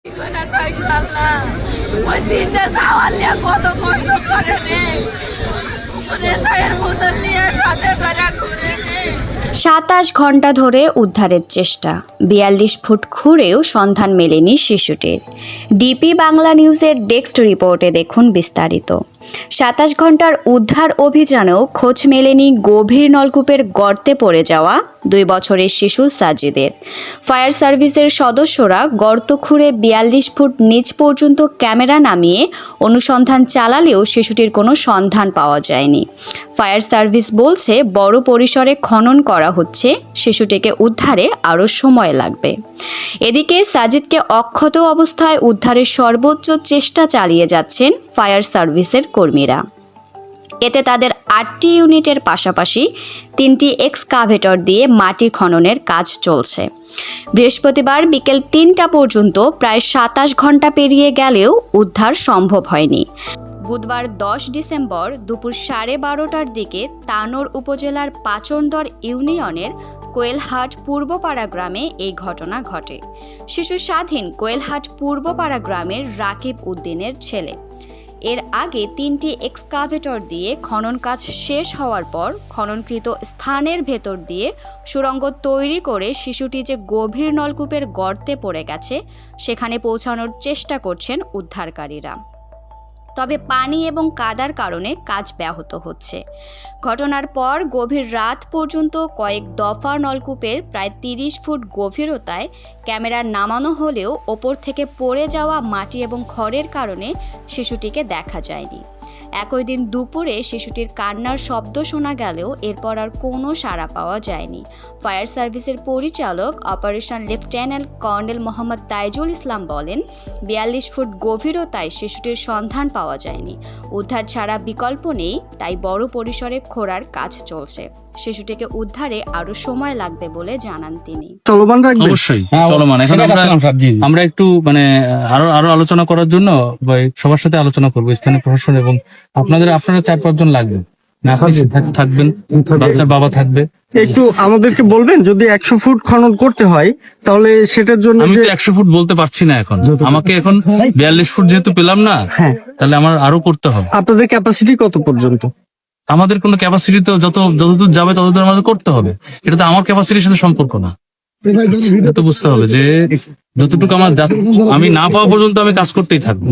ওই দিনটা সাওয়াল নিয়ে কত কষ্ট করে রে, নেশায়ের বোতল নিয়ে সাথে করে ঘুরে রে। ২৭ ঘন্টা ধরে উদ্ধারের চেষ্টা, ৪২ ফুট খুঁড়েও সন্ধান মেলেনি শিশুটির। ডিপি বাংলা নিউজের ডেস্ক রিপোর্টে দেখুন বিস্তারিত। ২৭ ঘন্টার উদ্ধার অভিযানেও খোঁজ মেলেনি গভীর নলকূপের গর্তে পড়ে যাওয়া ২ বছরের শিশু সাজিদের। ফায়ার সার্ভিসের সদস্যরা গর্ত খুঁড়ে ৪২ ফুট নিচ পর্যন্ত ক্যামেরা নামিয়ে অনুসন্ধান চালালেও শিশুটির কোনো সন্ধান পাওয়া যায়নি। ফায়ার সার্ভিস বলছে বড় পরিসরে খনন করা হচ্ছে, শিশুটিকে উদ্ধারে আরও সময় লাগবে। এদিকে সাজিদকে অক্ষত অবস্থায় উদ্ধারের সর্বোচ্চ চেষ্টা চালিয়ে যাচ্ছেন ফায়ার সার্ভিসের কর্মীরা। এতে তাদের ৮টি ইউনিটের পাশাপাশি ৩টি এক্সকাভেটর দিয়ে মাটি খননের কাজ চলছে। বৃহস্পতিবার বিকেল ৩টা পর্যন্ত প্রায় ২৭ ঘন্টা পেরিয়ে গেলেও উদ্ধার সম্ভব হয়নি। বুধবার ১০ ডিসেম্বর দুপুর ১২:৩০টার দিকে তানোর উপজেলার পাচনদর ইউনিয়নের কোয়েলহাট পূর্বপাড়া গ্রামে এই ঘটনা ঘটে। শিশু স্বাধীন কোয়েলহাট পূর্বপাড়া গ্রামের রাকিব উদ্দিনের ছেলে। এর আগে ৩টি এক্সকাভেটর দিয়ে খনন কাজ শেষ হওয়ার পর খননকৃত স্থানের ভেতর দিয়ে সুড়ঙ্গ তৈরি করে শিশুটি যে গভীর নলকূপের গর্তে পড়ে গেছে সেখানে পৌঁছানোর চেষ্টা করছেন উদ্ধারকারীরা। তবে পানি এবং কাদার কারণে কাজ ব্যাহত হচ্ছে। ঘটনার পর গভীর রাত পর্যন্ত কয়েক দফা নলকূপের প্রায় ৩০ ফুট গভীরতায় ক্যামেরা নামানো হলেও ওপর থেকে পড়ে যাওয়া মাটি এবং খড়ের কারণে শিশুটিকে দেখা যায়নি। একই দিন দুপুরে শিশুটির কান্নার শব্দ শোনা গেলেও এরপর আর কোনো সাড়া পাওয়া যায়নি। ফায়ার সার্ভিসের পরিচালক operation lieutenant colonel Mohammad Taijul Islam বলেন, ৪২ ফুট গভীরতায় শিশুটির সন্ধান পাওয়া যায়নি। উদ্ধার ছাড়া বিকল্প নেই, তাই বড় পরিসরে খোঁড়ার কাজ চলছে। শিশুটিকে উদ্ধারে আরো সময় লাগবে বলে জানান তিনি। চলমান রাখবেন? অবশ্যই চলমান। এখন আমরা একটু আরো আলোচনা করার জন্য সবার সাথে আলোচনা করবো, স্থানীয় প্রশাসন এবং আপনারা ৪-৫ জন লাগবে, থাকবেন, বাচ্চার বাবা থাকবে। একটু আমাদেরকে বলবেন, যদি ১০০ ফুট খনন করতে হয় তাহলে সেটার জন্য আমি তো ১০০ ফুট বলতে পারছি না এখন, আমাকে এখন ৪২ ফুট যেহেতু পেলাম না, তাহলে আমার আরো করতে হবে। আপনাদের ক্যাপাসিটি কত পর্যন্ত? আমাদের কোনো ক্যাপাসিটি তো যতদূর যাবে ততদূর আমাদের করতে হবে, এটা তো আমার ক্যাপাসিটির সাথে সম্পর্ক না। এটা তো বুঝতে হবে যে যতটুকু আমি না পাওয়া পর্যন্ত আমি কাজ করতেই থাকবো।